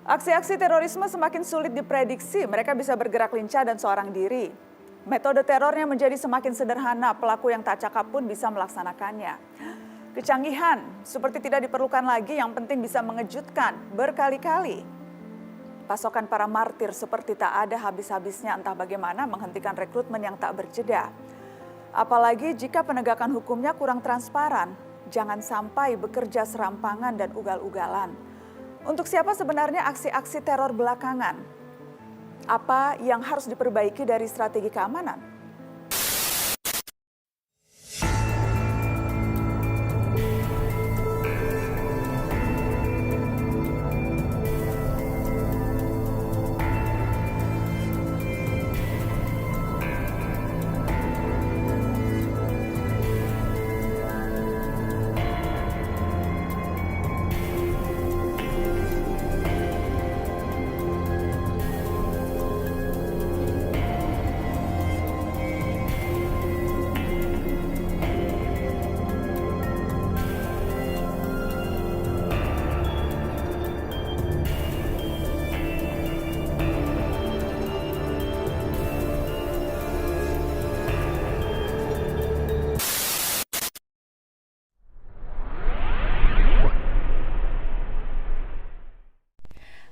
Aksi-aksi terorisme semakin sulit diprediksi, mereka bisa bergerak lincah dan seorang diri. Metode terornya menjadi semakin sederhana, pelaku yang tak cakap pun bisa melaksanakannya. Kecanggihan seperti tidak diperlukan lagi, yang penting bisa mengejutkan berkali-kali. Pasokan para martir seperti tak ada habis-habisnya, entah bagaimana menghentikan rekrutmen yang tak berjeda. Apalagi jika penegakan hukumnya kurang transparan, jangan sampai bekerja serampangan dan ugal-ugalan. Untuk siapa sebenarnya aksi-aksi teror belakangan? Apa yang harus diperbaiki dari strategi keamanan?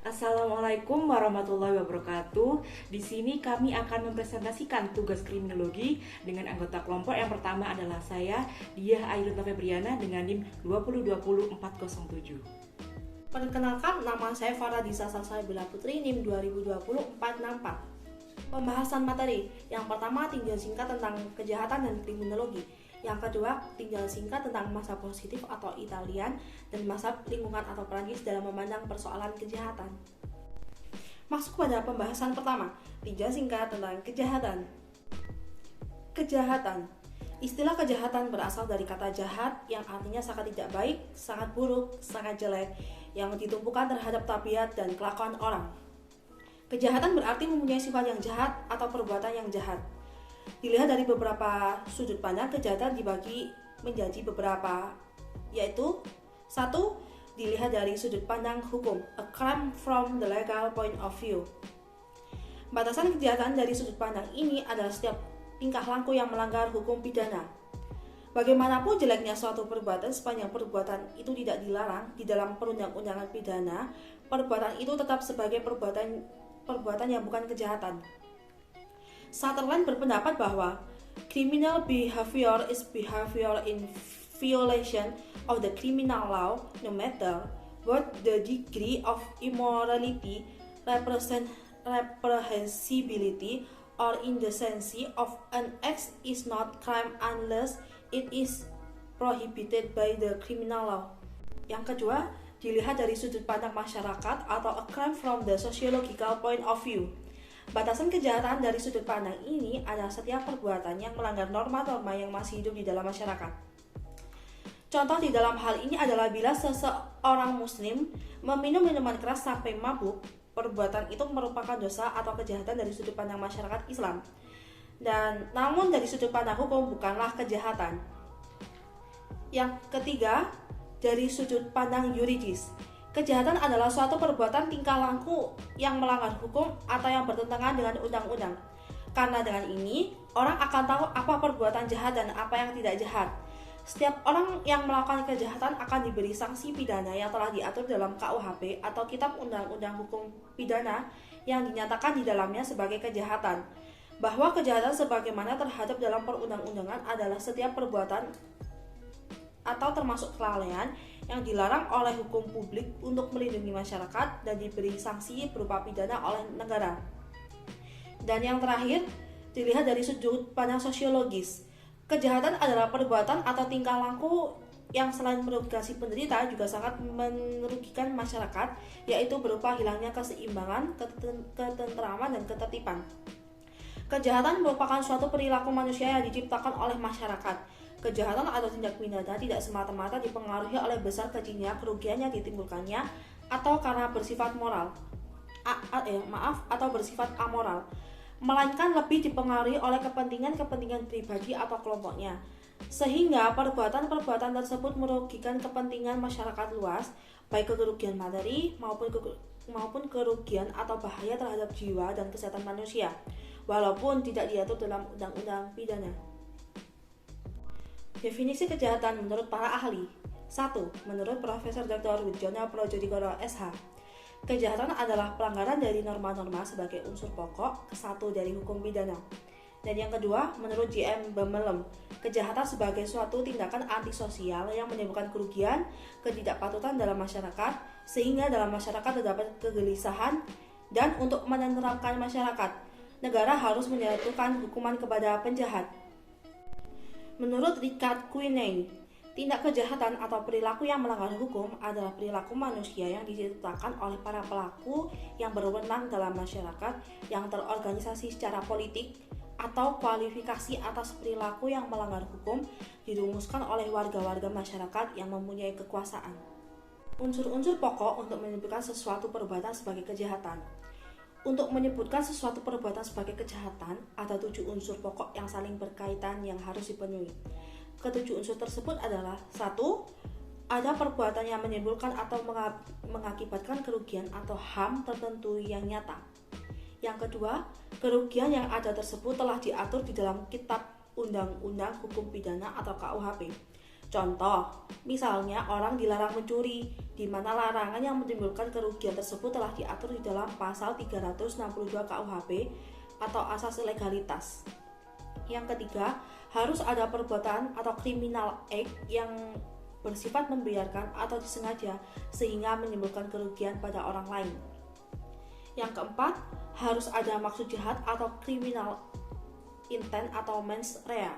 Assalamualaikum warahmatullahi wabarakatuh. Di sini kami akan mempresentasikan tugas kriminologi dengan anggota kelompok. Yang pertama adalah saya, Diah Airunta Febriana dengan NIM 2020407. Perkenalkan, nama saya Faradisa Salsabila Putri, NIM 2020-464. Pembahasan materi. Yang pertama, tinjauan singkat tentang kejahatan dan kriminologi. Yang kedua, tinjauan singkat tentang masa positif atau Italian dan masa lingkungan atau Prancis dalam memandang persoalan kejahatan. Masuk pada pembahasan pertama, tinjauan singkat tentang kejahatan. Kejahatan. Istilah kejahatan berasal dari kata jahat yang artinya sangat tidak baik, sangat buruk, sangat jelek, yang ditumpukan terhadap tabiat dan kelakuan orang. Kejahatan berarti mempunyai sifat yang jahat atau perbuatan yang jahat. Dilihat dari beberapa sudut pandang, kejahatan dibagi menjadi beberapa, yaitu 1. Dilihat dari sudut pandang hukum, a crime from the legal point of view. Batasan kejahatan dari sudut pandang ini adalah setiap tingkah laku yang melanggar hukum pidana. Bagaimanapun jeleknya suatu perbuatan, sepanjang perbuatan itu tidak dilarang di dalam perundang-undangan pidana, perbuatan itu tetap sebagai perbuatan yang bukan kejahatan. Sutherland berpendapat bahwa criminal behavior is behavior in violation of the criminal law, no matter what the degree of immorality, reprehensibility, or indecency of an act is not crime unless it is prohibited by the criminal law. Yang kedua, dilihat dari sudut pandang masyarakat atau a crime from the sociological point of view. Batasan kejahatan dari sudut pandang ini adalah setiap perbuatan yang melanggar norma-norma yang masih hidup di dalam masyarakat. Contoh di dalam hal ini adalah bila seseorang muslim meminum minuman keras sampai mabuk, perbuatan itu merupakan dosa atau kejahatan dari sudut pandang masyarakat Islam. Dan namun dari sudut pandang hukum bukanlah kejahatan. Yang ketiga, dari sudut pandang yuridis. Kejahatan adalah suatu perbuatan tingkah laku yang melanggar hukum atau yang bertentangan dengan undang-undang. Karena dengan ini, orang akan tahu apa perbuatan jahat dan apa yang tidak jahat. Setiap orang yang melakukan kejahatan akan diberi sanksi pidana yang telah diatur dalam KUHP atau Kitab Undang-Undang Hukum Pidana yang dinyatakan di dalamnya sebagai kejahatan. Bahwa kejahatan sebagaimana terhadap dalam perundang-undangan adalah setiap perbuatan atau termasuk kelalaian yang dilarang oleh hukum publik untuk melindungi masyarakat dan diberi sanksi berupa pidana oleh negara. Dan yang terakhir, dilihat dari sudut pandang sosiologis. Kejahatan adalah perbuatan atau tingkah laku yang selain merugikan si penderita juga sangat merugikan masyarakat, yaitu berupa hilangnya keseimbangan, ketentraman, dan ketertiban. Kejahatan merupakan suatu perilaku manusia yang diciptakan oleh masyarakat. Kejahatan atau tindak pidana tidak semata-mata dipengaruhi oleh besar kecilnya kerugian yang ditimbulkannya atau karena bersifat moral, atau bersifat amoral, melainkan lebih dipengaruhi oleh kepentingan-kepentingan pribadi atau kelompoknya. Sehingga perbuatan-perbuatan tersebut merugikan kepentingan masyarakat luas, baik kerugian materi maupun maupun kerugian atau bahaya terhadap jiwa dan kesehatan manusia, walaupun tidak diatur dalam undang-undang pidana. Definisi kejahatan menurut para ahli. 1. Menurut Profesor Dr. Widjono Projodikoro SH, kejahatan adalah pelanggaran dari norma-norma sebagai unsur pokok kesatu dari hukum pidana. Dan yang kedua, menurut J.M. Bemelem, kejahatan sebagai suatu tindakan antisosial yang menimbulkan kerugian, ketidakpatutan dalam masyarakat, sehingga dalam masyarakat terdapat kegelisahan, dan untuk menenteramkan masyarakat, negara harus menjatuhkan hukuman kepada penjahat. Menurut Richard Quiney, tindak kejahatan atau perilaku yang melanggar hukum adalah perilaku manusia yang diciptakan oleh para pelaku yang berwenang dalam masyarakat yang terorganisasi secara politik, atau kualifikasi atas perilaku yang melanggar hukum dirumuskan oleh warga-warga masyarakat yang mempunyai kekuasaan. Unsur-unsur pokok untuk menyebutkan sesuatu perbuatan sebagai kejahatan. Untuk menyebutkan sesuatu perbuatan sebagai kejahatan, ada 7 unsur pokok yang saling berkaitan yang harus dipenuhi. Ketujuh unsur tersebut adalah: 1. Ada perbuatan yang menimbulkan atau mengakibatkan kerugian atau HAM tertentu yang nyata. Yang kedua, kerugian yang ada tersebut telah diatur di dalam Kitab Undang-Undang Hukum Pidana atau KUHP. Contoh, misalnya orang dilarang mencuri, di mana larangan yang menimbulkan kerugian tersebut telah diatur di dalam pasal 362 KUHP atau asas legalitas. Yang ketiga, harus ada perbuatan atau criminal act yang bersifat membiarkan atau disengaja sehingga menimbulkan kerugian pada orang lain. Yang keempat, harus ada maksud jahat atau criminal intent atau mens rea.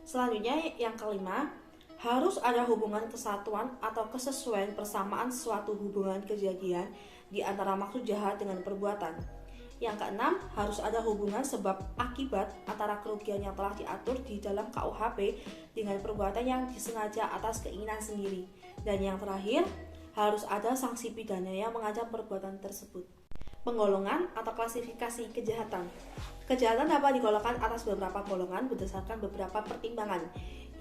Selanjutnya yang kelima, harus ada hubungan kesatuan atau kesesuaian persamaan suatu hubungan kejadian di antara maksud jahat dengan perbuatan. Yang keenam, harus ada hubungan sebab akibat antara kerugian yang telah diatur di dalam KUHP dengan perbuatan yang disengaja atas keinginan sendiri. Dan yang terakhir, harus ada sanksi pidana yang mengancam perbuatan tersebut. Penggolongan atau klasifikasi kejahatan. Kejahatan dapat digolongkan atas beberapa golongan berdasarkan beberapa pertimbangan.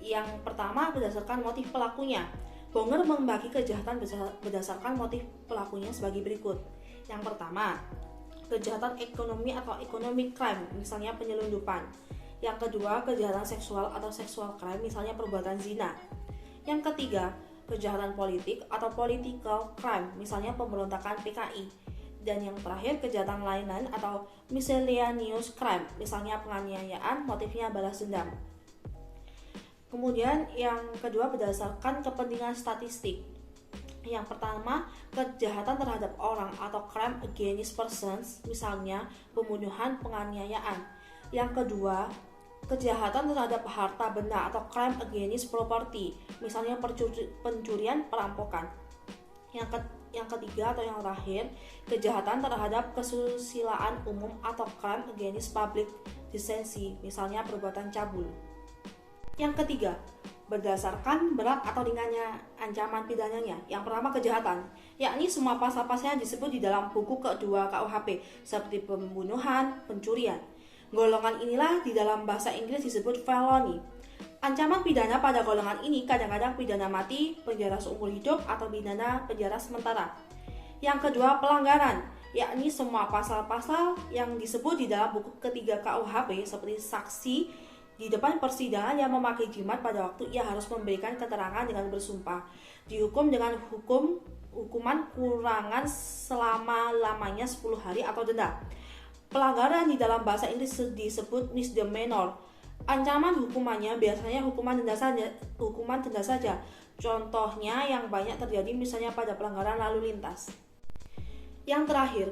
Yang pertama, berdasarkan motif pelakunya. Bonger membagi kejahatan berdasarkan motif pelakunya sebagai berikut. Yang pertama, kejahatan ekonomi atau economic crime, misalnya penyelundupan. Yang kedua, kejahatan seksual atau sexual crime, misalnya perbuatan zina. Yang ketiga, kejahatan politik atau political crime, misalnya pemberontakan PKI. Dan yang terakhir, kejahatan lain-lain atau miscellaneous crime, misalnya penganiayaan, motifnya balas dendam. Kemudian yang kedua, berdasarkan kepentingan statistik. Yang pertama, kejahatan terhadap orang atau crime against persons, misalnya pembunuhan, penganiayaan. Yang kedua, kejahatan terhadap harta benda atau crime against property, misalnya pencurian, perampokan. Yang ketiga atau yang terakhir, kejahatan terhadap kesusilaan umum atau crime against public decency, misalnya perbuatan cabul. Yang ketiga, berdasarkan berat atau ringannya ancaman pidananya. Yang pertama, kejahatan, yakni semua pasal-pasalnya disebut di dalam buku kedua KUHP, seperti pembunuhan, pencurian. Golongan inilah di dalam bahasa Inggris disebut felony. Ancaman pidana pada golongan ini kadang-kadang pidana mati, penjara seumur hidup, atau pidana penjara sementara. Yang kedua, pelanggaran, yakni semua pasal-pasal yang disebut di dalam buku ketiga KUHP, seperti saksi di depan persidangan yang memakai jimat pada waktu ia harus memberikan keterangan dengan bersumpah, dihukum dengan hukuman kurangan selama-lamanya 10 hari atau denda. Pelanggaran di dalam bahasa Inggris disebut misdemeanor. Ancaman hukumannya biasanya hukuman denda saja. Contohnya yang banyak terjadi misalnya pada pelanggaran lalu lintas. Yang terakhir,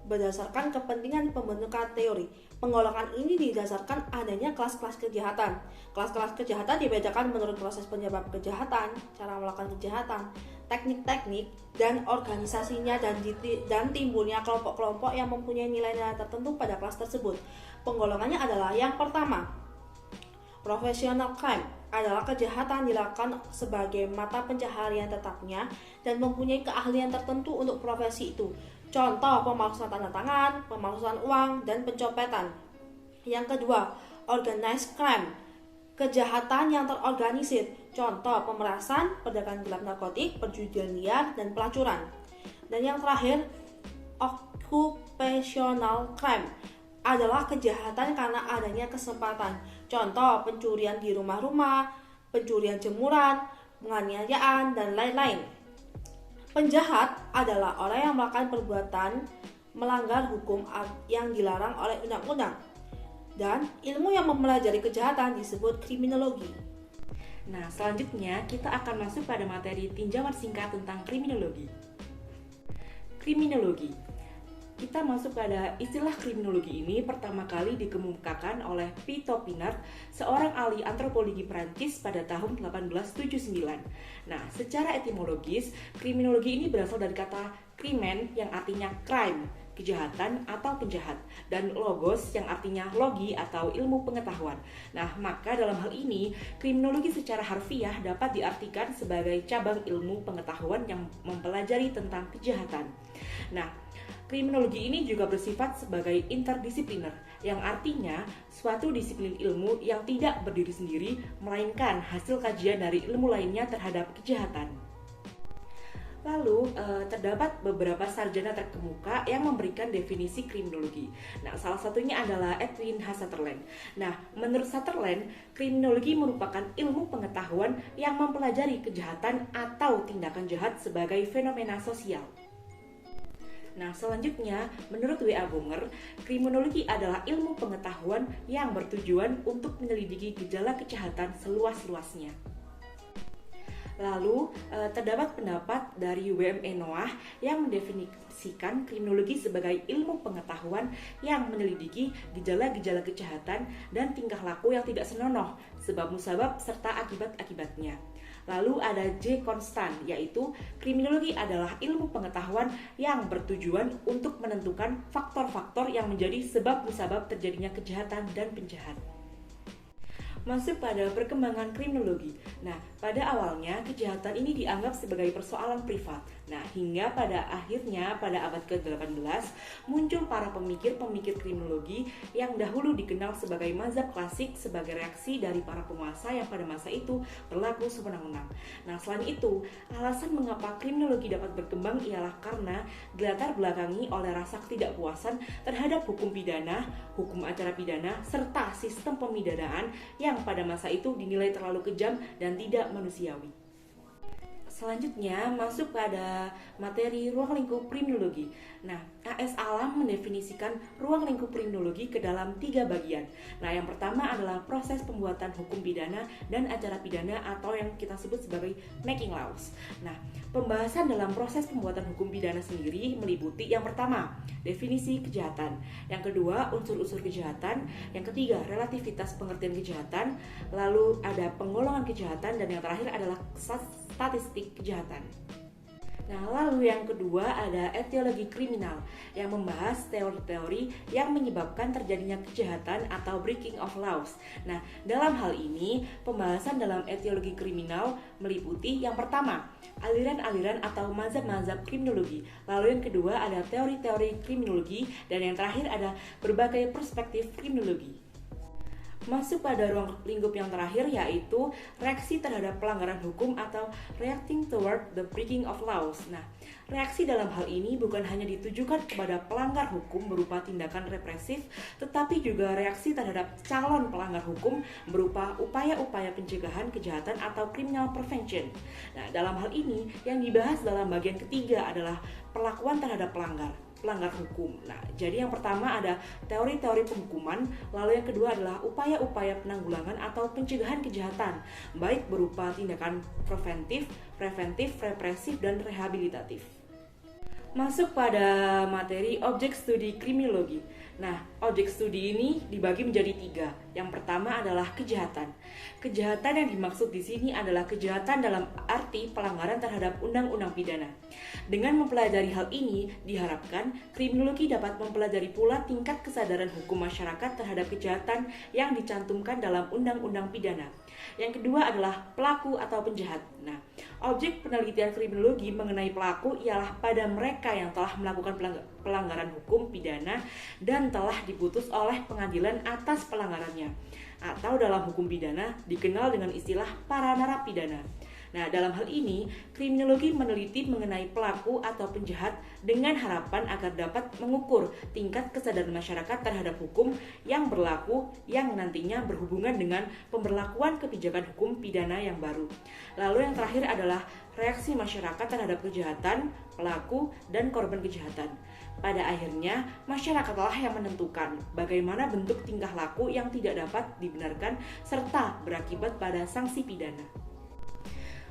berdasarkan kepentingan pembentukan teori. Penggolongan ini didasarkan adanya kelas-kelas kejahatan. Kelas-kelas kejahatan dibedakan menurut proses penyebab kejahatan, cara melakukan kejahatan, teknik-teknik, dan organisasinya, dan timbulnya kelompok-kelompok yang mempunyai nilai-nilai tertentu pada kelas tersebut. Penggolongannya adalah yang pertama, professional crime adalah kejahatan dilakukan sebagai mata pencaharian tetapnya dan mempunyai keahlian tertentu untuk profesi itu. Contoh, pemalsuan tanda tangan, pemalsuan uang, dan pencopetan. Yang kedua, organized crime, kejahatan yang terorganisir. Contoh, pemerasan, perdagangan gelap narkotik, perjudian liar, dan pelacuran. Dan yang terakhir, occupational crime adalah kejahatan karena adanya kesempatan. Contoh, pencurian di rumah-rumah, pencurian jemuran, penganiayaan, dan lain-lain. Penjahat adalah orang yang melakukan perbuatan melanggar hukum yang dilarang oleh undang-undang. Dan ilmu yang mempelajari kejahatan disebut kriminologi. Nah, selanjutnya kita akan masuk pada materi tinjauan singkat tentang kriminologi. Kriminologi. Kita masuk pada istilah kriminologi ini pertama kali dikemukakan oleh P. Topinard, seorang ahli antropologi Prancis pada tahun 1879. Nah, secara etimologis, kriminologi ini berasal dari kata krimen yang artinya crime, kejahatan atau penjahat, dan logos yang artinya logi atau ilmu pengetahuan. Nah, maka dalam hal ini, kriminologi secara harfiah dapat diartikan sebagai cabang ilmu pengetahuan yang mempelajari tentang kejahatan. Nah, kriminologi ini juga bersifat sebagai interdisipliner, yang artinya suatu disiplin ilmu yang tidak berdiri sendiri, melainkan hasil kajian dari ilmu lainnya terhadap kejahatan. Lalu, terdapat beberapa sarjana terkemuka yang memberikan definisi kriminologi. Nah, salah satunya adalah Edwin H. Sutherland. Nah, menurut Sutherland, kriminologi merupakan ilmu pengetahuan yang mempelajari kejahatan atau tindakan jahat sebagai fenomena sosial. Nah, selanjutnya, menurut W.A. Bonger, kriminologi adalah ilmu pengetahuan yang bertujuan untuk menyelidiki gejala kejahatan seluas-luasnya. Lalu, terdapat pendapat dari W.M.E. Noah yang mendefinisikan kriminologi sebagai ilmu pengetahuan yang menyelidiki gejala-gejala kejahatan dan tingkah laku yang tidak senonoh, sebab musabab serta akibat-akibatnya. Lalu ada J. Constant, yaitu kriminologi adalah ilmu pengetahuan yang bertujuan untuk menentukan faktor-faktor yang menjadi sebab musabab terjadinya kejahatan dan penjahat. Masuk pada perkembangan kriminologi. Nah, pada awalnya kejahatan ini dianggap sebagai persoalan privat. Nah, hingga pada akhirnya pada abad ke-18 muncul para pemikir-pemikir kriminologi yang dahulu dikenal sebagai mazhab klasik sebagai reaksi dari para penguasa yang pada masa itu berlaku sewenang-wenang. Nah, selain itu, alasan mengapa kriminologi dapat berkembang ialah karena dilatar belakangi oleh rasa ketidakpuasan terhadap hukum pidana, hukum acara pidana, serta sistem pemidanaan yang pada masa itu dinilai terlalu kejam dan tidak manusiawi. Selanjutnya masuk pada materi ruang lingkup kriminologi. Nah, A.S. Alam mendefinisikan ruang lingkup kriminologi ke dalam 3 bagian. Nah, yang pertama adalah proses pembuatan hukum pidana dan acara pidana atau yang kita sebut sebagai making laws. Nah, pembahasan dalam proses pembuatan hukum pidana sendiri meliputi yang pertama, definisi kejahatan. Yang kedua, unsur-unsur kejahatan. Yang ketiga, relativitas pengertian kejahatan. Lalu ada penggolongan kejahatan dan yang terakhir adalah statistik kejahatan. Nah, lalu yang kedua ada etiologi kriminal yang membahas teori-teori yang menyebabkan terjadinya kejahatan atau breaking of laws. Nah, dalam hal ini pembahasan dalam etiologi kriminal meliputi yang pertama, aliran-aliran atau mazhab-mazhab kriminologi. Lalu yang kedua ada teori-teori kriminologi dan yang terakhir ada berbagai perspektif kriminologi. Masuk pada ruang lingkup yang terakhir yaitu reaksi terhadap pelanggaran hukum atau reacting toward the breaking of laws. Nah, reaksi dalam hal ini bukan hanya ditujukan kepada pelanggar hukum berupa tindakan represif, tetapi juga reaksi terhadap calon pelanggar hukum berupa upaya-upaya pencegahan kejahatan atau criminal prevention. Nah, dalam hal ini yang dibahas dalam bagian ketiga adalah perlakuan terhadap pelanggar hukum. Nah, jadi yang pertama ada teori-teori penghukuman, lalu yang kedua adalah upaya-upaya penanggulangan atau pencegahan kejahatan, baik berupa tindakan preventif, represif, dan rehabilitatif. Masuk pada materi objek studi kriminologi. Nah, objek studi ini dibagi menjadi 3. Yang pertama adalah kejahatan. Kejahatan yang dimaksud di sini adalah kejahatan dalam arti pelanggaran terhadap undang-undang pidana. Dengan mempelajari hal ini, diharapkan kriminologi dapat mempelajari pula tingkat kesadaran hukum masyarakat terhadap kejahatan yang dicantumkan dalam undang-undang pidana. Yang kedua adalah pelaku atau penjahat. Nah, objek penelitian kriminologi mengenai pelaku ialah pada mereka yang telah melakukan pelanggaran hukum pidana dan telah diputus oleh pengadilan atas pelanggarannya, atau dalam hukum pidana dikenal dengan istilah para narapidana. Nah, dalam hal ini, kriminologi meneliti mengenai pelaku atau penjahat dengan harapan agar dapat mengukur tingkat kesadaran masyarakat terhadap hukum yang berlaku yang nantinya berhubungan dengan pemberlakuan kebijakan hukum pidana yang baru. Lalu yang terakhir adalah reaksi masyarakat terhadap kejahatan, pelaku, dan korban kejahatan. Pada akhirnya, masyarakatlah yang menentukan bagaimana bentuk tingkah laku yang tidak dapat dibenarkan serta berakibat pada sanksi pidana.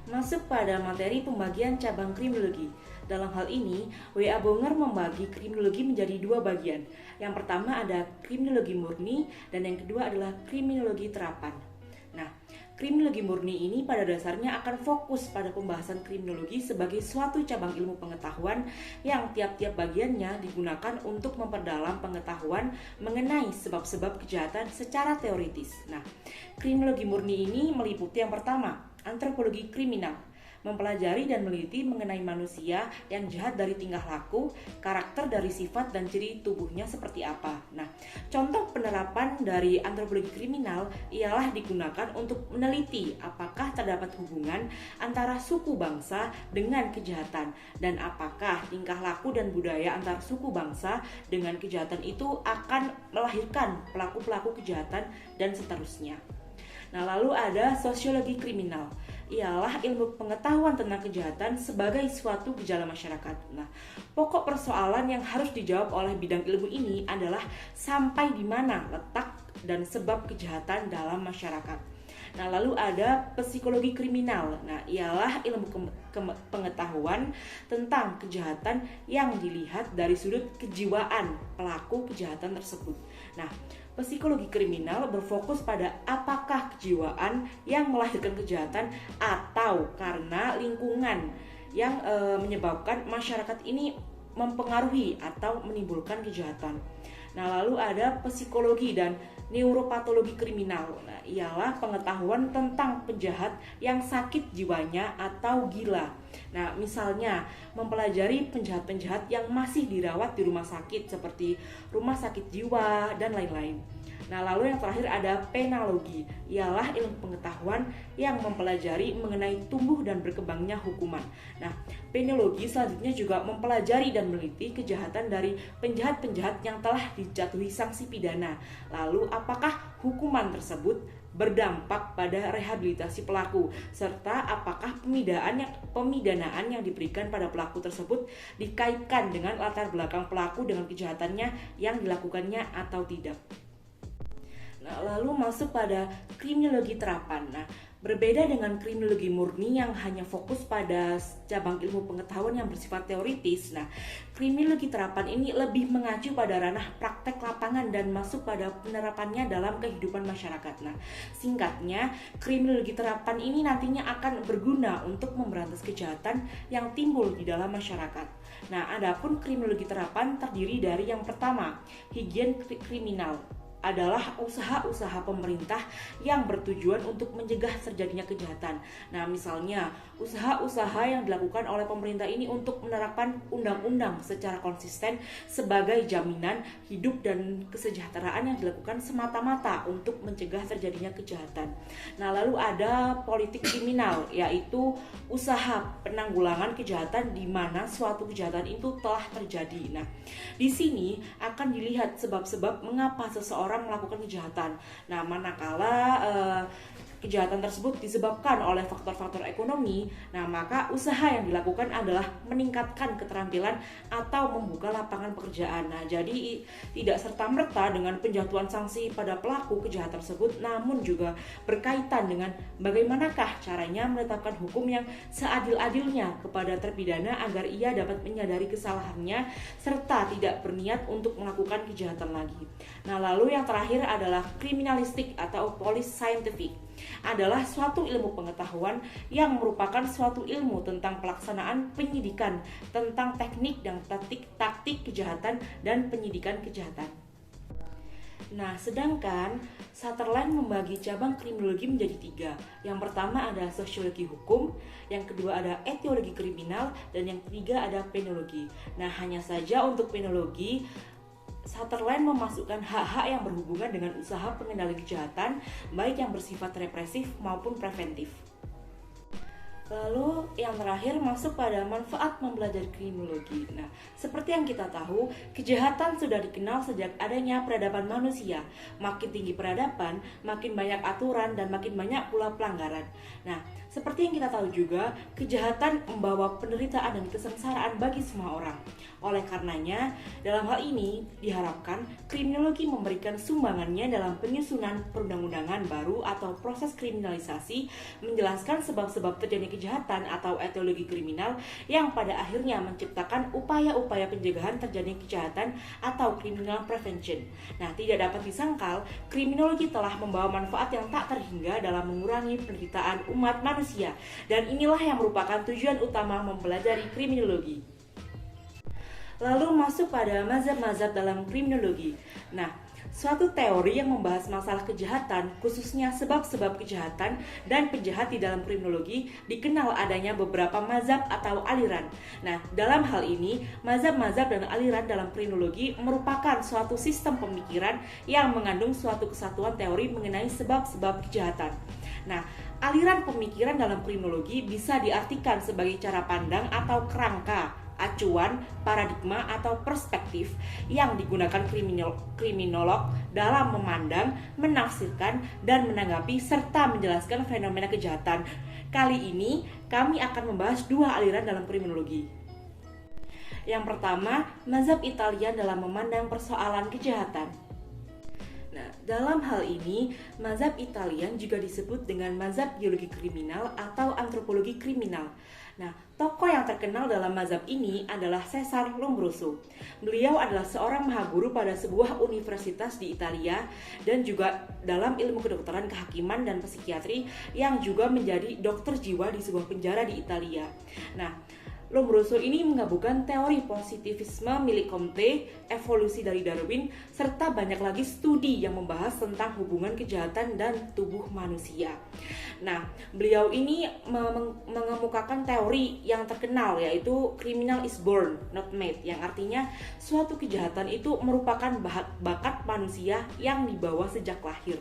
Masuk pada materi pembagian cabang kriminologi. Dalam hal ini, W.A. Bonger membagi kriminologi menjadi dua bagian. Yang pertama ada kriminologi murni dan yang kedua adalah kriminologi terapan. Nah, kriminologi murni ini pada dasarnya akan fokus pada pembahasan kriminologi sebagai suatu cabang ilmu pengetahuan yang tiap-tiap bagiannya digunakan untuk memperdalam pengetahuan mengenai sebab-sebab kejahatan secara teoritis. Nah, kriminologi murni ini meliputi yang pertama, antropologi kriminal, mempelajari dan meneliti mengenai manusia yang jahat dari tingkah laku, karakter dari sifat dan ciri tubuhnya seperti apa. Nah, contoh penerapan dari antropologi kriminal ialah digunakan untuk meneliti apakah terdapat hubungan antara suku bangsa dengan kejahatan dan apakah tingkah laku dan budaya antar suku bangsa dengan kejahatan itu akan melahirkan pelaku-pelaku kejahatan dan seterusnya. Nah, lalu ada sosiologi kriminal, ialah ilmu pengetahuan tentang kejahatan sebagai suatu gejala masyarakat. Nah, pokok persoalan yang harus dijawab oleh bidang ilmu ini adalah sampai di mana letak dan sebab kejahatan dalam masyarakat. Nah, lalu ada psikologi kriminal. Nah, ialah ilmu pengetahuan tentang kejahatan yang dilihat dari sudut kejiwaan pelaku kejahatan tersebut. Nah, psikologi kriminal berfokus pada apakah kejiwaan yang melahirkan kejahatan atau karena lingkungan yang menyebabkan masyarakat ini mempengaruhi atau menimbulkan kejahatan. Nah, lalu ada psikologi dan neuropatologi kriminal. Nah, ialah pengetahuan tentang penjahat yang sakit jiwanya atau gila. Nah, misalnya mempelajari penjahat-penjahat yang masih dirawat di rumah sakit seperti rumah sakit jiwa dan lain-lain. Nah, lalu yang terakhir ada penologi, ialah ilmu pengetahuan yang mempelajari mengenai tumbuh dan berkembangnya hukuman. Nah, penologi selanjutnya juga mempelajari dan meneliti kejahatan dari penjahat-penjahat yang telah dijatuhi sanksi pidana. Lalu, apakah hukuman tersebut berdampak pada rehabilitasi pelaku, serta apakah pemidanaan yang diberikan pada pelaku tersebut dikaitkan dengan latar belakang pelaku dengan kejahatannya yang dilakukannya atau tidak. Nah, lalu masuk pada kriminologi terapan. Nah, berbeda dengan kriminologi murni yang hanya fokus pada cabang ilmu pengetahuan yang bersifat teoritis. Nah, kriminologi terapan ini lebih mengacu pada ranah praktek lapangan dan masuk pada penerapannya dalam kehidupan masyarakat. Nah, singkatnya, kriminologi terapan ini nantinya akan berguna untuk memberantas kejahatan yang timbul di dalam masyarakat. Nah, adapun kriminologi terapan terdiri dari yang pertama, higien kriminal, adalah usaha-usaha pemerintah yang bertujuan untuk mencegah terjadinya kejahatan. Nah, misalnya usaha-usaha yang dilakukan oleh pemerintah ini untuk menerapkan undang-undang secara konsisten sebagai jaminan hidup dan kesejahteraan yang dilakukan semata-mata untuk mencegah terjadinya kejahatan. Nah, lalu ada politik kriminal, yaitu usaha penanggulangan kejahatan di mana suatu kejahatan itu telah terjadi. Nah, di sini akan dilihat sebab-sebab mengapa seseorang melakukan kejahatan. Nah, manakala kejahatan tersebut disebabkan oleh faktor-faktor ekonomi, nah maka usaha yang dilakukan adalah meningkatkan keterampilan atau membuka lapangan pekerjaan. Nah, jadi tidak serta-merta dengan penjatuhan sanksi pada pelaku kejahatan tersebut, namun juga berkaitan dengan bagaimanakah caranya menetapkan hukum yang seadil-adilnya kepada terpidana agar ia dapat menyadari kesalahannya serta tidak berniat untuk melakukan kejahatan lagi. Nah, lalu yang terakhir adalah kriminalistik atau police scientific, adalah suatu ilmu pengetahuan yang merupakan suatu ilmu tentang pelaksanaan penyidikan tentang teknik dan taktik kejahatan dan penyidikan kejahatan. Nah, sedangkan Sutherland membagi cabang kriminologi menjadi 3. Yang pertama ada sosiologi hukum, yang kedua ada etiologi kriminal, dan yang ketiga ada penologi. Nah, hanya saja untuk penologi, Sutherland memasukkan hak-hak yang berhubungan dengan usaha pengendalian kejahatan, baik yang bersifat represif maupun preventif. Lalu yang terakhir masuk pada manfaat mempelajari kriminologi. Nah, seperti yang kita tahu, kejahatan sudah dikenal sejak adanya peradaban manusia. Makin tinggi peradaban, makin banyak aturan dan makin banyak pula pelanggaran. Nah, seperti yang kita tahu juga, kejahatan membawa penderitaan dan kesengsaraan bagi semua orang. Oleh karenanya, dalam hal ini diharapkan kriminologi memberikan sumbangannya dalam penyusunan perundang-undangan baru atau proses kriminalisasi, menjelaskan sebab-sebab terjadi kejahatan atau etiologi kriminal yang pada akhirnya menciptakan upaya-upaya pencegahan terjadi kejahatan atau criminal prevention. Nah, tidak dapat disangkal, kriminologi telah membawa manfaat yang tak terhingga dalam mengurangi penderitaan umat manusia, dan inilah yang merupakan tujuan utama mempelajari kriminologi. Lalu masuk pada mazhab-mazhab dalam kriminologi. Nah, suatu teori yang membahas masalah kejahatan, khususnya sebab-sebab kejahatan dan penjahat di dalam kriminologi, dikenal adanya beberapa mazhab atau aliran. Nah, dalam hal ini, mazhab-mazhab dan aliran dalam kriminologi merupakan suatu sistem pemikiran yang mengandung suatu kesatuan teori mengenai sebab-sebab kejahatan. Nah, aliran pemikiran dalam kriminologi bisa diartikan sebagai cara pandang atau kerangka, acuan, paradigma, atau perspektif yang digunakan kriminolog dalam memandang, menafsirkan, dan menanggapi serta menjelaskan fenomena kejahatan. Kali ini kami akan membahas dua aliran dalam kriminologi. Yang pertama, mazhab Italian dalam memandang persoalan kejahatan. Nah, dalam hal ini, mazhab Italian juga disebut dengan mazhab biologi kriminal atau antropologi kriminal. Nah, tokoh yang terkenal dalam mazhab ini adalah Cesare Lombroso. Beliau adalah seorang mahaguru pada sebuah universitas di Italia dan juga dalam ilmu kedokteran, kehakiman, dan psikiatri yang juga menjadi dokter jiwa di sebuah penjara di Italia. Nah, Lombroso ini menggabungkan teori positivisme milik Comte, evolusi dari Darwin, serta banyak lagi studi yang membahas tentang hubungan kejahatan dan tubuh manusia. Nah, beliau ini mengemukakan teori yang terkenal, yaitu criminal is born, not made, yang artinya suatu kejahatan itu merupakan bakat manusia yang dibawa sejak lahir.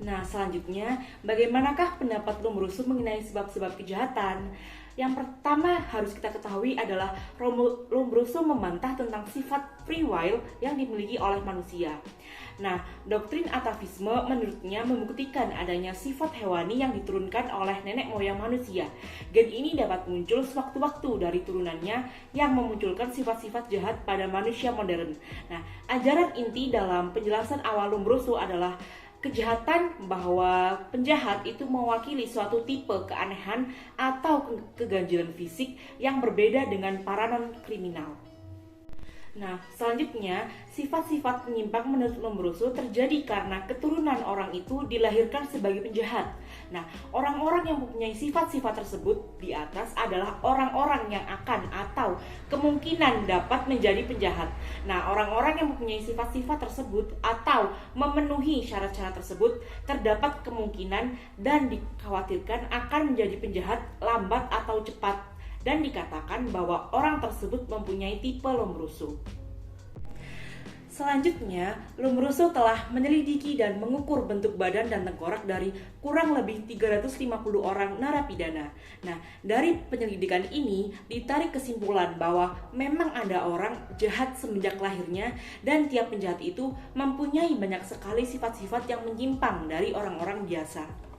Nah, selanjutnya, bagaimanakah pendapat Lombroso mengenai sebab-sebab kejahatan? Yang pertama harus kita ketahui adalah Lombroso membantah tentang sifat free will yang dimiliki oleh manusia. Nah, doktrin atavisme menurutnya membuktikan adanya sifat hewani yang diturunkan oleh nenek moyang manusia. Gen ini dapat muncul sewaktu-waktu dari turunannya yang memunculkan sifat-sifat jahat pada manusia modern. Nah, ajaran inti dalam penjelasan awal Lombroso adalah kejahatan, bahwa penjahat itu mewakili suatu tipe keanehan atau keganjilan fisik yang berbeda dengan para non-kriminal. Nah, selanjutnya, sifat-sifat penyimpang menurut Lombroso terjadi karena keturunan orang itu dilahirkan sebagai penjahat. Nah, orang-orang yang mempunyai sifat-sifat tersebut di atas adalah orang-orang yang akan atau kemungkinan dapat menjadi penjahat. Nah, orang-orang yang mempunyai sifat-sifat tersebut atau memenuhi syarat-syarat tersebut terdapat kemungkinan dan dikhawatirkan akan menjadi penjahat lambat atau cepat, dan dikatakan bahwa orang tersebut mempunyai tipe Lombroso. Selanjutnya, Lombroso telah menyelidiki dan mengukur bentuk badan dan tengkorak dari kurang lebih 350 orang narapidana. Nah, dari penyelidikan ini ditarik kesimpulan bahwa memang ada orang jahat semenjak lahirnya, dan tiap penjahat itu mempunyai banyak sekali sifat-sifat yang menyimpang dari orang-orang biasa.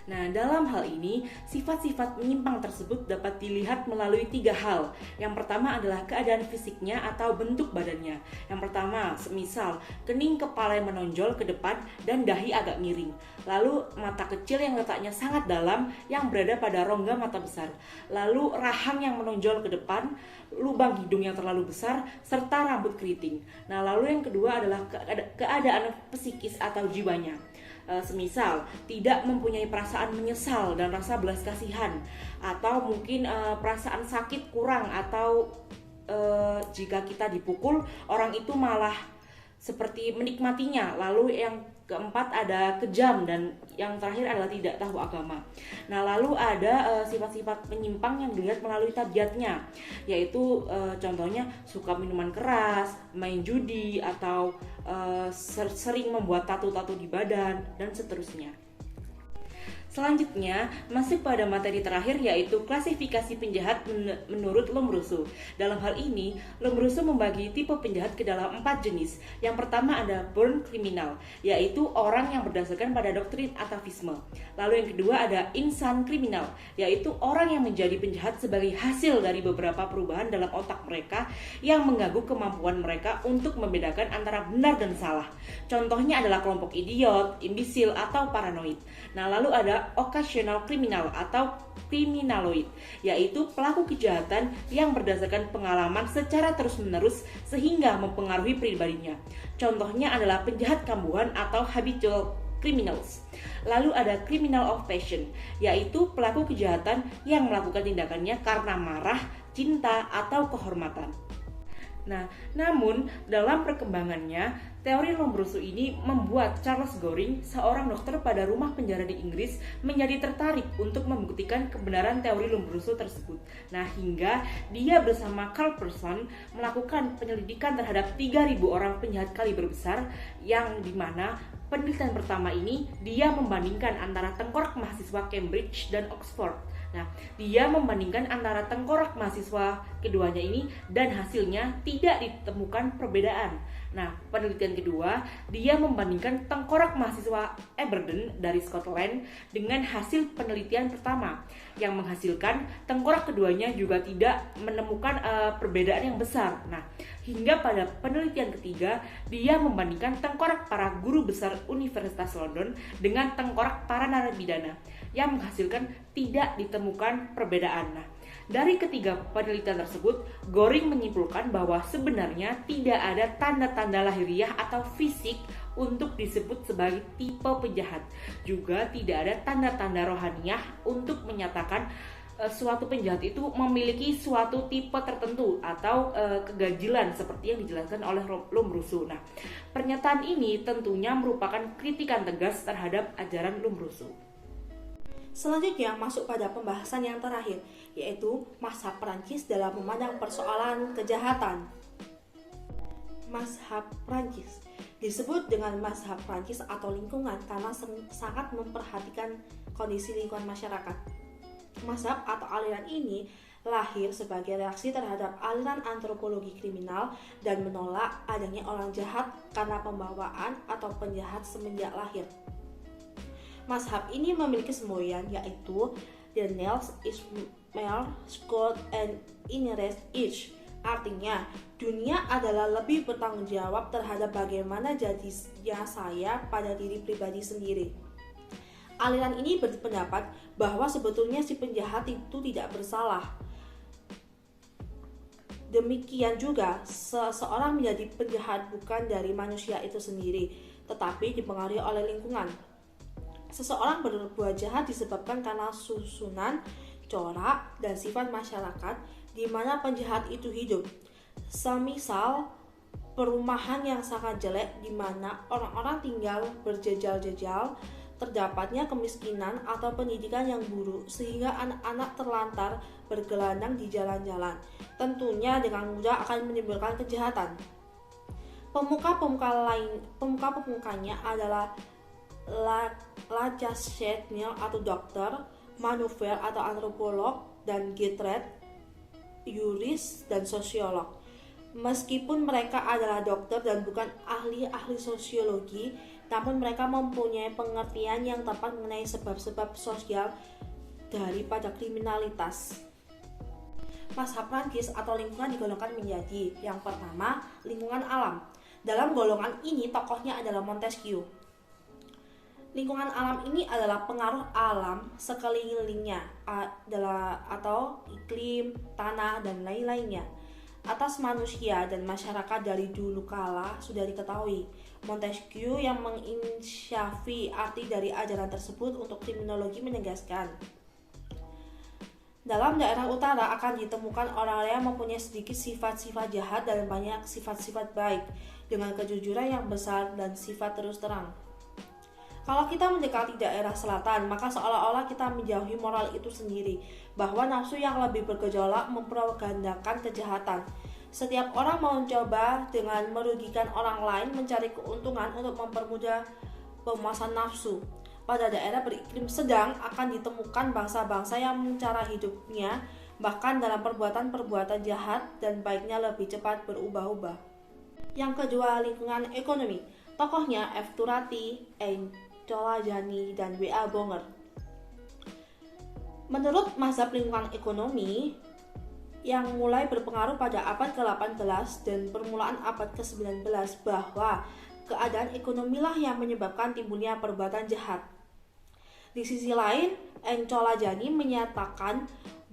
Nah, dalam hal ini, sifat-sifat menyimpang tersebut dapat dilihat melalui 3 hal. Yang pertama adalah keadaan fisiknya atau bentuk badannya. Yang pertama, semisal kening kepala yang menonjol ke depan dan dahi agak miring. Lalu mata kecil yang letaknya sangat dalam yang berada pada rongga mata besar. Lalu rahang yang menonjol ke depan, lubang hidung yang terlalu besar, serta rambut keriting. Nah, lalu yang kedua adalah keadaan psikis atau jiwanya. Semisal tidak mempunyai perasaan menyesal dan rasa belas kasihan, atau mungkin perasaan sakit kurang, atau jika kita dipukul orang itu malah seperti menikmatinya. Lalu yang keempat ada kejam, dan yang terakhir adalah tidak tahu agama. Nah, lalu ada sifat-sifat penyimpang yang dilihat melalui tabiatnya, yaitu contohnya suka minuman keras, main judi, atau sering membuat tato-tato di badan, dan seterusnya. Selanjutnya, masuk pada materi terakhir yaitu klasifikasi penjahat menurut Lombroso. Dalam hal ini, Lombroso membagi tipe penjahat ke dalam 4 jenis. Yang pertama ada born criminal, yaitu orang yang berdasarkan pada doktrin atavisme. Lalu yang kedua ada insan kriminal, yaitu orang yang menjadi penjahat sebagai hasil dari beberapa perubahan dalam otak mereka yang mengganggu kemampuan mereka untuk membedakan antara benar dan salah. Contohnya adalah kelompok idiot, imbisil, atau paranoid. Nah, lalu ada occasional criminal atau criminaloid, yaitu pelaku kejahatan yang berdasarkan pengalaman secara terus-menerus sehingga mempengaruhi pribadinya. Contohnya adalah penjahat kambuhan atau habitual criminals. Lalu ada criminal of passion, yaitu pelaku kejahatan yang melakukan tindakannya karena marah, cinta, atau kehormatan. Nah, namun dalam perkembangannya, teori Lombroso ini membuat Charles Goring, seorang dokter pada rumah penjara di Inggris, menjadi tertarik untuk membuktikan kebenaran teori Lombroso tersebut. Nah, hingga dia bersama Carl Person melakukan penyelidikan terhadap 3.000 orang penjahat kaliber besar, yang dimana penelitian pertama ini dia membandingkan antara tengkorak mahasiswa Cambridge dan Oxford. Nah, dia membandingkan antara tengkorak mahasiswa keduanya ini dan hasilnya tidak ditemukan perbedaan. Nah, penelitian kedua, dia membandingkan tengkorak mahasiswa Aberdeen dari Scotland dengan hasil penelitian pertama yang menghasilkan tengkorak keduanya juga tidak menemukan perbedaan yang besar. Nah, hingga pada penelitian ketiga, dia membandingkan tengkorak para guru besar Universitas London dengan tengkorak para narapidana yang menghasilkan tidak ditemukan perbedaan. Nah, dari ketiga penelitian tersebut, Goring menyimpulkan bahwa sebenarnya tidak ada tanda-tanda lahiriah atau fisik untuk disebut sebagai tipe penjahat. Juga tidak ada tanda-tanda rohaniah untuk menyatakan suatu penjahat itu memiliki suatu tipe tertentu atau keganjilan seperti yang dijelaskan oleh Lombroso. Nah, pernyataan ini tentunya merupakan kritikan tegas terhadap ajaran Lombroso. Selanjutnya masuk pada pembahasan yang terakhir, yaitu mazhab Prancis dalam memandang persoalan kejahatan. Mazhab Prancis disebut dengan mazhab Prancis atau lingkungan karena sangat memperhatikan kondisi lingkungan masyarakat. Mazhab atau aliran ini lahir sebagai reaksi terhadap aliran antropologi kriminal dan menolak adanya orang jahat karena pembawaan atau penjahat semenjak lahir. Mazhab ini memiliki semboyan yaitu The Nails, Ismail, Scott, and Innerest Each. Artinya, dunia adalah lebih bertanggung jawab terhadap bagaimana jadinya saya pada diri pribadi sendiri. Aliran ini berpendapat bahwa sebetulnya si penjahat itu tidak bersalah. Demikian juga, seseorang menjadi penjahat bukan dari manusia itu sendiri, tetapi dipengaruhi oleh lingkungan. Seseorang berbuat jahat disebabkan karena susunan, corak, dan sifat masyarakat di mana penjahat itu hidup. Semisal perumahan yang sangat jelek di mana orang-orang tinggal berjejal-jejal, terdapatnya kemiskinan atau pendidikan yang buruk sehingga anak-anak terlantar bergelandang di jalan-jalan. Tentunya dengan mudah akan menimbulkan kejahatan. Pemuka-pemukanya adalah Lachaussee atau dokter, Manuvel atau antropolog, dan Gertrude, yuris dan sosiolog. Meskipun mereka adalah dokter dan bukan ahli-ahli sosiologi, namun mereka mempunyai pengertian yang tepat mengenai sebab-sebab sosial daripada kriminalitas. Mazhab Prancis atau lingkungan digolongkan menjadi yang pertama, lingkungan alam. Dalam golongan ini tokohnya adalah Montesquieu. Lingkungan alam ini adalah pengaruh alam sekelilingnya atau iklim, tanah, dan lain-lainnya atas manusia dan masyarakat dari dulu kala sudah diketahui. Montesquieu yang menginsyafi arti dari ajaran tersebut untuk kriminologi menegaskan, dalam daerah utara akan ditemukan orang yang mempunyai sedikit sifat-sifat jahat dan banyak sifat-sifat baik dengan kejujuran yang besar dan sifat terus terang. Kalau kita mendekati daerah selatan, maka seolah-olah kita menjauhi moral itu sendiri, bahwa nafsu yang lebih bergejolak mempropagandakan kejahatan. Setiap orang mau mencoba dengan merugikan orang lain mencari keuntungan untuk mempermudah pemuasan nafsu. pada daerah beriklim sedang akan ditemukan bangsa-bangsa yang cara hidupnya bahkan dalam perbuatan-perbuatan jahat dan baiknya lebih cepat berubah-ubah. Yang kedua, lingkungan ekonomi. Tokohnya F. Turati, N. Cholajani, dan W.A. Bonger. Menurut mazhab lingkungan ekonomi yang mulai berpengaruh pada abad ke-18 dan permulaan abad ke-19 bahwa keadaan ekonomilah yang menyebabkan timbulnya perbuatan jahat. Di sisi lain, N. Cholajani menyatakan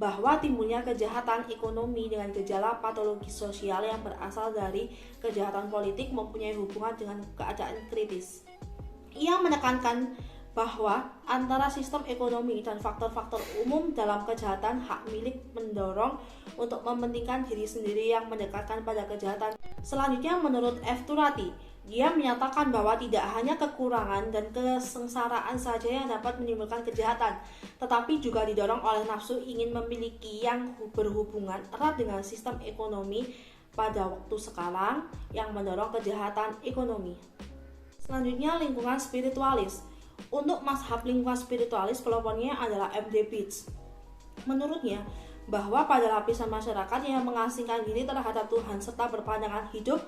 bahwa timbulnya kejahatan ekonomi dengan gejala patologi sosial yang berasal dari kejahatan politik mempunyai hubungan dengan keadaan kritis. Ia menekankan bahwa antara sistem ekonomi dan faktor-faktor umum dalam kejahatan hak milik mendorong untuk mementingkan diri sendiri yang mendekatkan pada kejahatan. Selanjutnya, menurut F. Turati, dia menyatakan bahwa tidak hanya kekurangan dan kesengsaraan saja yang dapat menimbulkan kejahatan, tetapi juga didorong oleh nafsu ingin memiliki yang berhubungan erat dengan sistem ekonomi pada waktu sekarang yang mendorong kejahatan ekonomi. Selanjutnya, lingkungan spiritualis. Untuk mazhab lingkungan spiritualis, pelopornya adalah M.D. Beach. Menurutnya, bahwa pada lapisan masyarakat yang mengasingkan diri terhadap Tuhan serta berpandangan hidup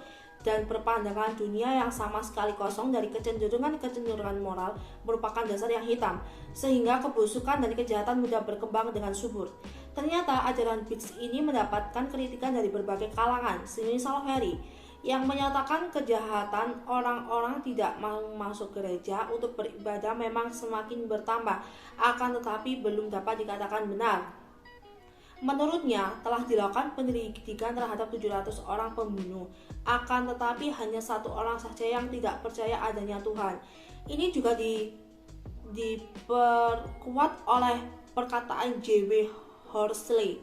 dan berpandangan dunia yang sama sekali kosong dari kecenderungan-kecenderungan moral merupakan dasar yang hitam, sehingga kebusukan dan kejahatan mudah berkembang dengan subur. Ternyata ajaran Beach ini mendapatkan kritikan dari berbagai kalangan, semisal Ferry, yang menyatakan kejahatan orang-orang tidak mau masuk gereja untuk beribadah memang semakin bertambah, akan tetapi belum dapat dikatakan benar. Menurutnya, telah dilakukan penyelidikan terhadap 700 orang pembunuh, akan tetapi hanya 1 orang saja yang tidak percaya adanya Tuhan. Ini juga diperkuat oleh perkataan J.W. Horsley,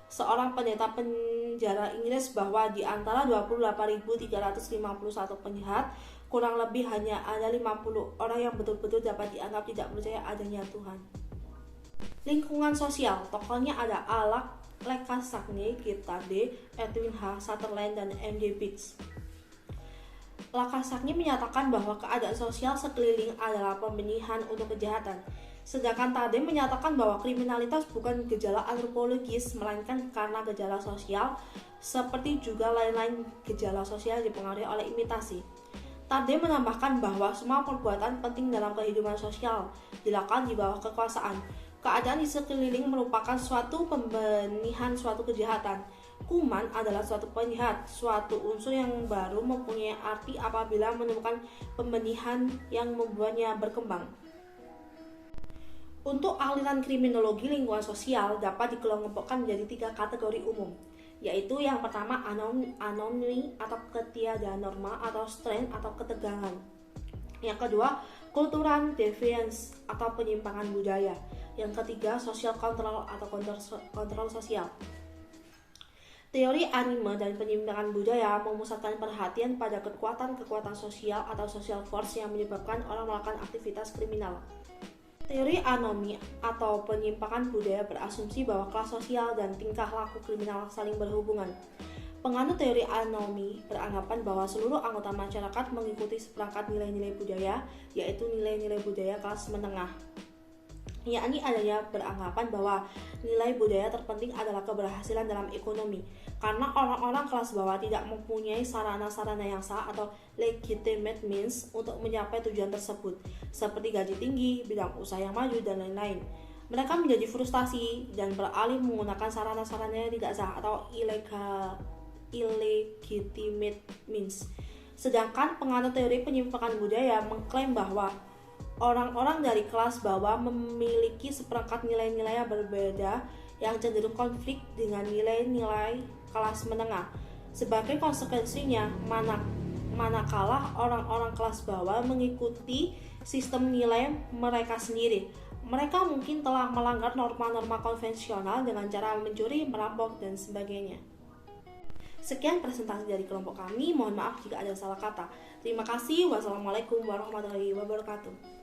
seorang pendeta penjara Inggris, bahwa di antara 28.351 penjahat, kurang lebih hanya ada 50 orang yang betul-betul dapat dianggap tidak percaya adanya Tuhan. Lingkungan sosial, tokohnya ada Alak Lakshakni, Gita D., Edwin H. Sutherland, dan M.D. Beach. Lakshakni menyatakan bahwa keadaan sosial sekeliling adalah pembenihan untuk kejahatan. Sedangkan Tade menyatakan bahwa kriminalitas bukan gejala antropologis, melainkan karena gejala sosial, seperti juga lain-lain gejala sosial dipengaruhi oleh imitasi. Tade menambahkan bahwa semua perbuatan penting dalam kehidupan sosial dilakukan di bawah kekuasaan. Keadaan di sekeliling merupakan suatu pembenihan suatu kejahatan. Kuman adalah suatu penjahat, suatu unsur yang baru mempunyai arti apabila menemukan pembenihan yang membuatnya berkembang. Untuk aliran kriminologi lingkungan sosial dapat dikelompokkan menjadi 3 kategori umum, yaitu yang pertama anomi atau ketiadaan norma atau strain atau ketegangan. Yang kedua, kultural deviance atau penyimpangan budaya. Yang ketiga, social control atau kontrol sosial. Teori anime dan penyimpangan budaya memusatkan perhatian pada kekuatan-kekuatan sosial atau social force yang menyebabkan orang melakukan aktivitas kriminal. Teori anomi atau penyimpangan budaya berasumsi bahwa kelas sosial dan tingkah laku kriminal saling berhubungan. Penganut teori anomi beranggapan bahwa seluruh anggota masyarakat mengikuti seperangkat nilai-nilai budaya, yaitu nilai-nilai budaya kelas menengah. Yakni adanya beranggapan bahwa nilai budaya terpenting adalah keberhasilan dalam ekonomi, karena orang-orang kelas bawah tidak mempunyai sarana-sarana yang sah atau legitimate means untuk mencapai tujuan tersebut, seperti gaji tinggi, bidang usaha yang maju, dan lain-lain. Mereka menjadi frustasi dan beralih menggunakan sarana-sarana yang tidak sah atau illegitimate means. Sedangkan penganut teori penyimpangan budaya mengklaim bahwa orang-orang dari kelas bawah memiliki seperangkat nilai-nilai yang berbeda yang cenderung konflik dengan nilai-nilai kelas menengah. Sebagai konsekuensinya, manakala orang-orang kelas bawah mengikuti sistem nilai mereka sendiri, mereka mungkin telah melanggar norma-norma konvensional dengan cara mencuri, merampok, dan sebagainya. Sekian presentasi dari kelompok kami, mohon maaf jika ada salah kata. Terima kasih, wassalamualaikum warahmatullahi wabarakatuh.